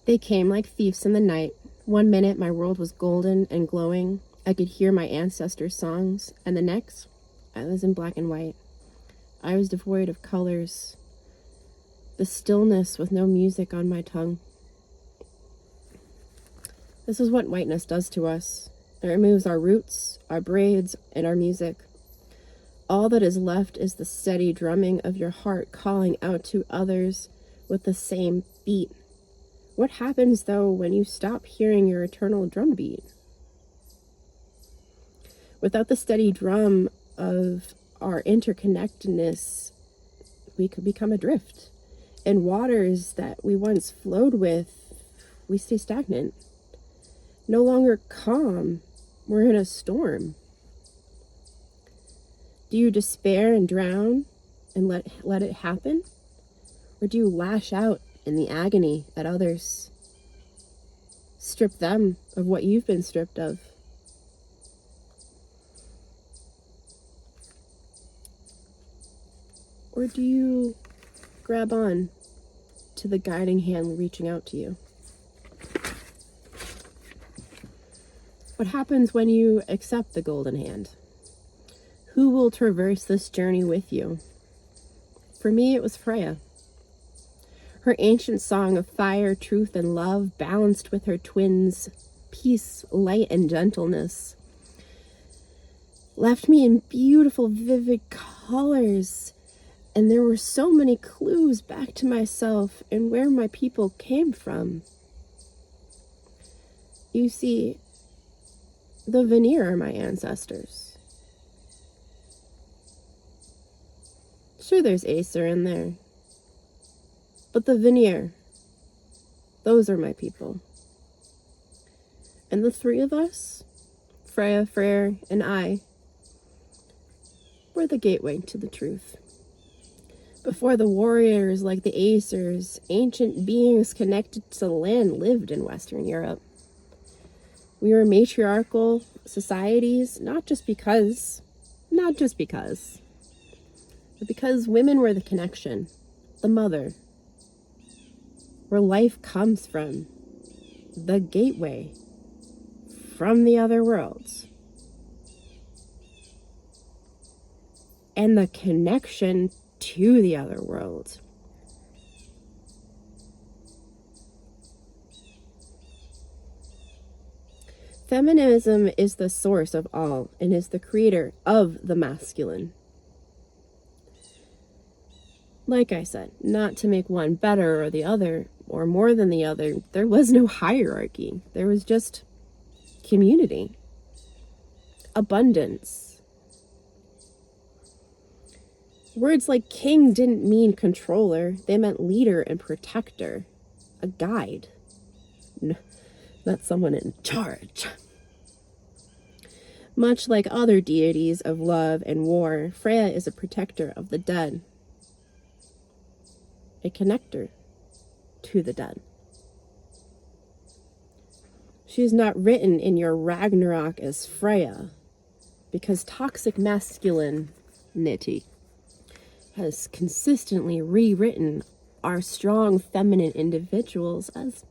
They came like thieves in the night. One minute my world was golden and glowing. I could hear my ancestors' songs, and the next, I was in black and white. I was devoid of colors. The stillness with no music on my tongue. This is what whiteness does to us. It removes our roots, our braids, and our music. All that is left is the steady drumming of your heart calling out to others with the same beat. What happens, though, when you stop hearing your eternal drum beat? Without the steady drum of our interconnectedness, we could become adrift. In waters that we once flowed with, we stay stagnant. No longer calm, we're in a storm. Do you despair and drown and let it happen? Or do you lash out in the agony at others? Strip them of what you've been stripped of. Or do you grab on to the guiding hand reaching out to you? What happens when you accept the golden hand? Who will traverse this journey with you? For me, it was Freya. Her ancient song of fire, truth, and love, balanced with her twins, peace, light, and gentleness, left me in beautiful, vivid colors. And there were so many clues back to myself and where my people came from. You see, the Vanir are my ancestors. Sure, there's Aesir in there. But the Vanir, those are my people. And the three of us, Freya, Freyr, and I, were the gateway to the truth. Before the warriors like the Aesirs, ancient beings connected to the land lived in Western Europe. We were matriarchal societies, not just because, but because women were the connection, the mother, where life comes from, the gateway from the other worlds, and the connection to the other world. Feminism is the source of all and is the creator of the masculine. Like I said, not to make one better or the other or more than the other. There was no hierarchy. There was just community, abundance. Words like king didn't mean controller. They meant leader and protector, a guide. Not someone in charge. Much like other deities of love and war, Freya is a protector of the dead, a connector to the dead. She is not written in your Ragnarok as Freya, because toxic masculinity has consistently rewritten our strong feminine individuals as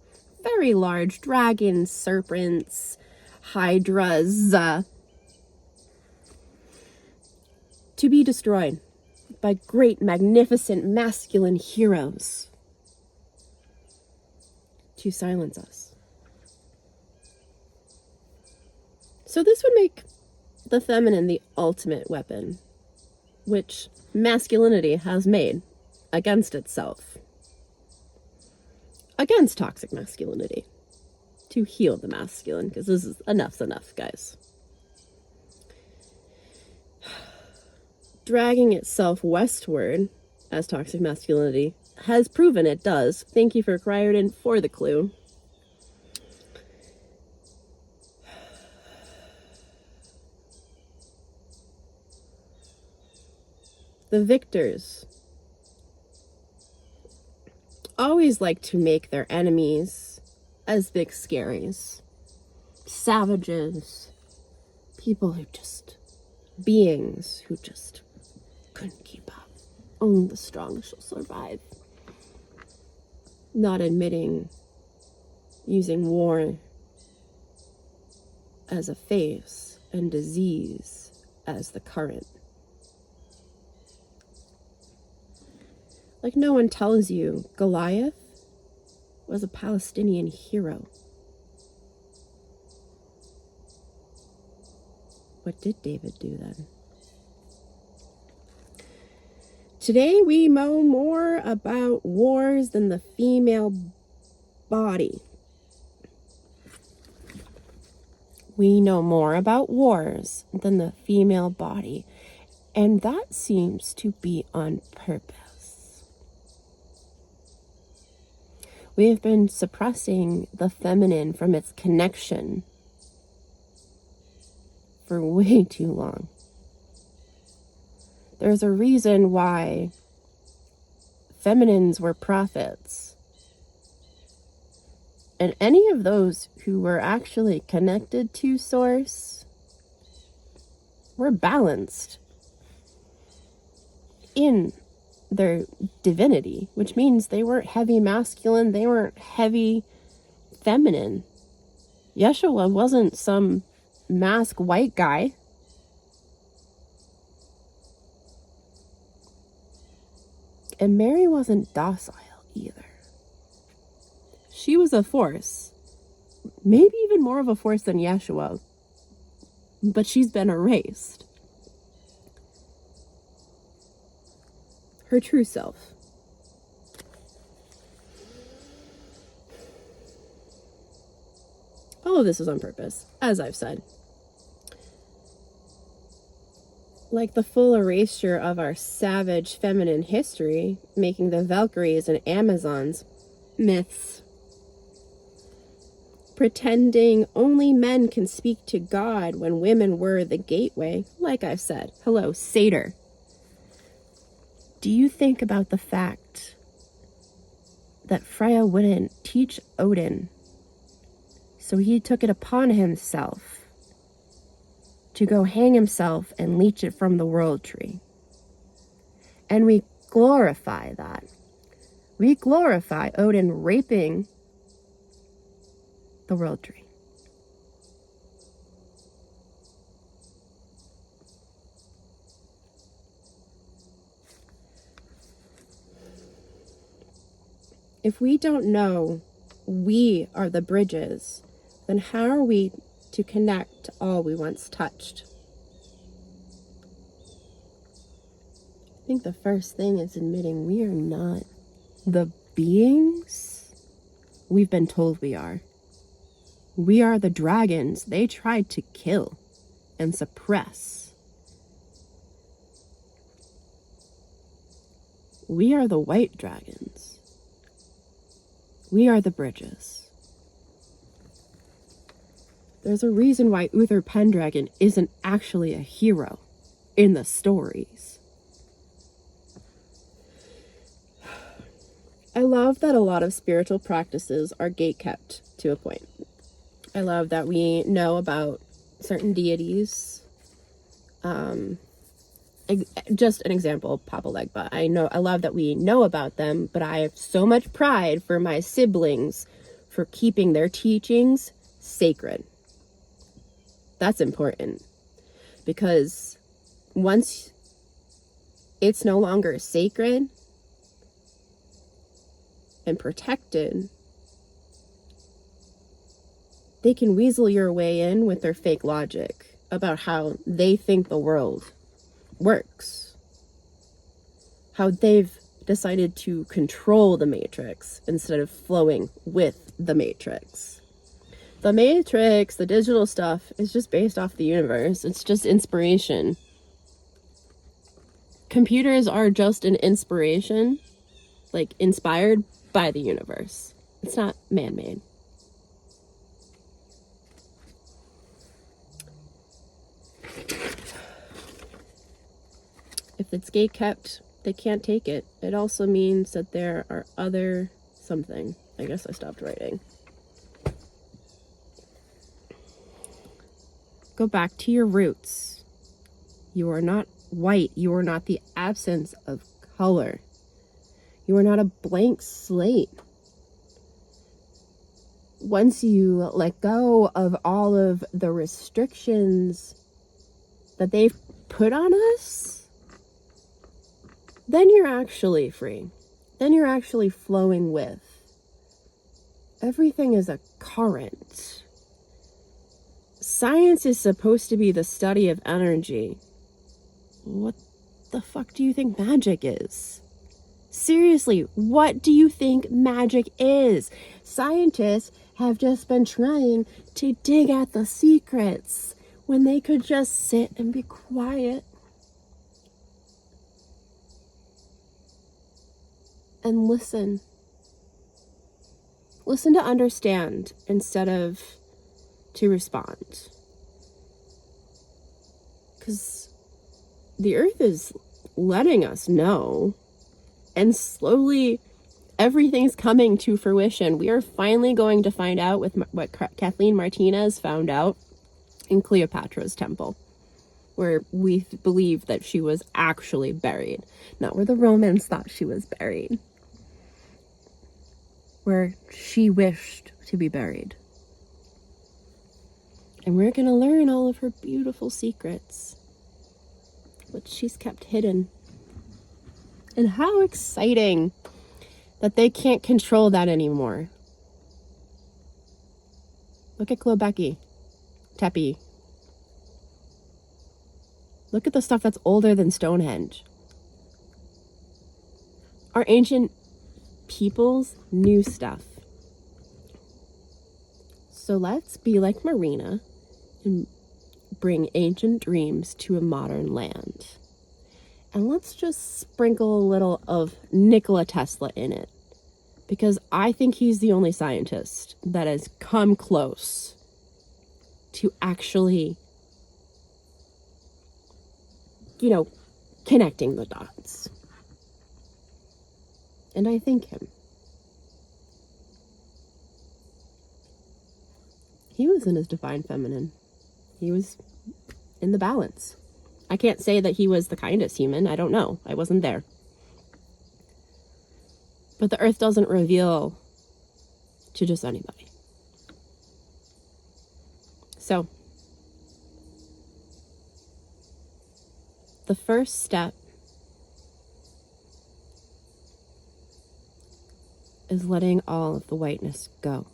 very large dragons, serpents, hydras, to be destroyed by great, magnificent, masculine heroes to silence us. So this would make the feminine the ultimate weapon, which masculinity has made against itself. Against toxic masculinity, to heal the masculine, because this is enough's enough, guys. Dragging itself westward as toxic masculinity has proven it does. Thank you for Crichton for the clue. The victors always like to make their enemies as big scaries, savages, people who just, beings who just couldn't keep up. Only the strong shall survive. Not admitting using war as a face and disease as the current. Like no one tells you Goliath was a Palestinian hero. What did David do then? Today we know more about wars than the female body. We know more about wars than the female body, and that seems to be on purpose. We have been suppressing the feminine from its connection for way too long. There's a reason why feminines were prophets. And any of those who were actually connected to Source were balanced in their divinity, which means they weren't heavy masculine, they weren't heavy feminine. Yeshua wasn't some masked white guy. And Mary wasn't docile either. She was a force. Maybe even more of a force than Yeshua. But she's been erased. Her true self. All of this is on purpose, as I've said. Like the full erasure of our savage feminine history, making the Valkyries and Amazons myths. Pretending only men can speak to God when women were the gateway, like I've said. Hello, Satyr. Do you think about the fact that Freya wouldn't teach Odin, so he took it upon himself to go hang himself and leech it from the world tree? And we glorify that. We glorify Odin raping the world tree. If we don't know we are the bridges, then how are we to connect to all we once touched? I think the first thing is admitting we are not the beings we've been told we are. We are the dragons they tried to kill and suppress. We are the white dragons. We are the bridges. There's a reason why Uther Pendragon isn't actually a hero in the stories. I love that a lot of spiritual practices are gatekept to a point. I love that we know about certain deities. Just an example, Papa Legba. I love that we know about them, but I have so much pride for my siblings for keeping their teachings sacred. That's important, because once it's no longer sacred and protected, they can weasel your way in with their fake logic about how they think the world works, how they've decided to control the Matrix instead of flowing with the Matrix. The Matrix, the digital stuff, is just based off the universe. It's just inspiration. Computers are just an inspiration, like inspired by the universe. It's not man-made. If it's gate kept, they can't take it. It also means that there are other something. I guess I stopped writing. Go back to your roots. You are not white. You are not the absence of color. You are not a blank slate. once you let go of all of the restrictions that they've put on us, then you're actually free. Then you're actually flowing with. Everything is a current. Science is supposed to be the study of energy. What the fuck do you think magic is? Seriously, what do you think magic is? Scientists have just been trying to dig at the secrets when they could just sit and be quiet and listen. Listen to understand instead of to respond. Because the earth is letting us know, and slowly everything's coming to fruition. We are finally going to find out with what Kathleen Martinez found out in Cleopatra's temple, where we believe that she was actually buried, not where the Romans thought she was buried, where she wished to be buried. And we're going to learn all of her beautiful secrets, which she's kept hidden. And how exciting that they can't control that anymore. Look at Göbekli Tepe. Look at the stuff that's older than Stonehenge. Our ancient peoples knew stuff. So let's be like Marina and bring ancient dreams to a modern land. And let's just sprinkle a little of Nikola Tesla in it, because I think he's the only scientist that has come close to actually, connecting the dots. And I thank him. He was in his divine feminine. He was in the balance. I can't say that he was the kindest human. I don't know. I wasn't there. But the earth doesn't reveal to just anybody. So, the first step is letting all of the whiteness go.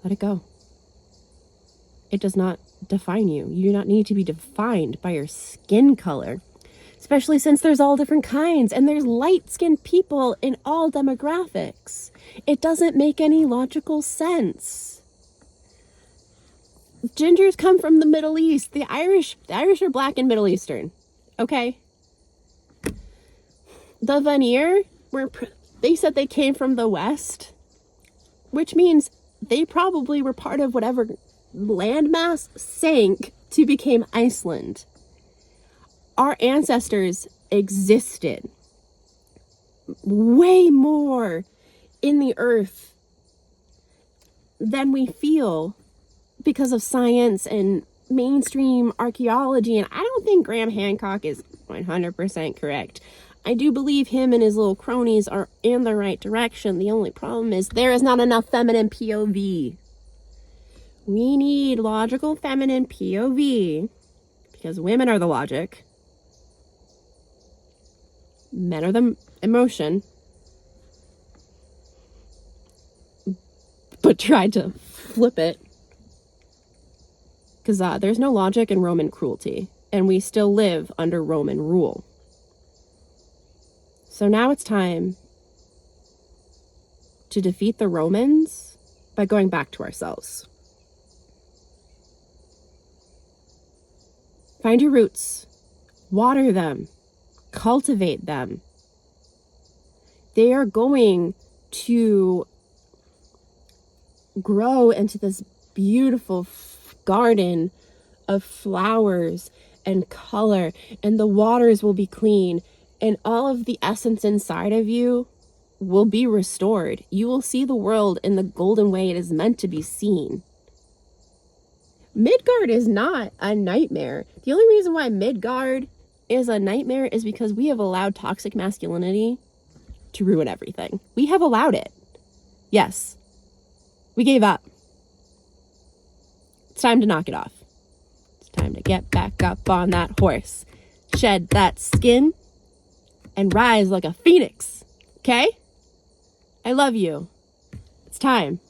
Let it go. It does not define you. You do not need to be defined by your skin color, especially since there's all different kinds and there's light-skinned people in all demographics. It doesn't make any logical sense. Gingers come from the Middle East. The Irish are black and Middle Eastern. Okay? The Vanir, they said they came from the West, which means they probably were part of whatever landmass sank to become Iceland. Our ancestors existed way more in the earth than we feel because of science and mainstream archaeology. And I don't think Graham Hancock is 100% correct. I do believe him and his little cronies are in the right direction. The only problem is there is not enough feminine POV. We need logical feminine POV because women are the logic. Men are the emotion. But tried to flip it. Because there's no logic in Roman cruelty. And we still live under Roman rule. So now it's time to defeat the Romans by going back to ourselves. Find your roots, water them, cultivate them. They are going to grow into this beautiful garden of flowers and color, and the waters will be clean, and all of the essence inside of you will be restored. You will see the world in the golden way it is meant to be seen. Midgard is not a nightmare. The only reason why Midgard is a nightmare is because we have allowed toxic masculinity to ruin everything. We have allowed it. Yes, we gave up. It's time to knock it off. It's time to get back up on that horse, shed that skin, and rise like a phoenix. Okay? I love you. It's time.